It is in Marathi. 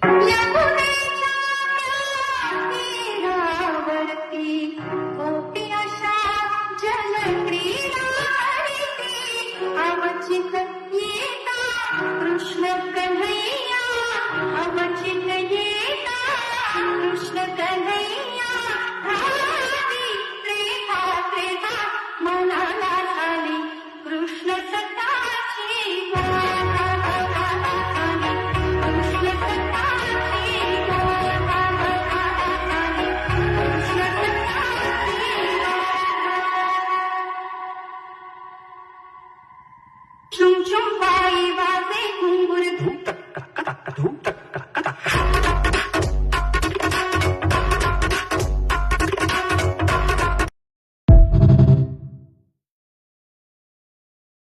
यमुनेच्या तीरावरती कोटी अशा जलक्रीडा रंगती. अवचित येता कृष्ण कन्हैया, अवचित येता कृष्ण कन्हैया. भावी प्रेमा प्रेमा मनाला झाली कृष्ण सताची कृष्ण सताची कृष्ण सताची. झुम झुम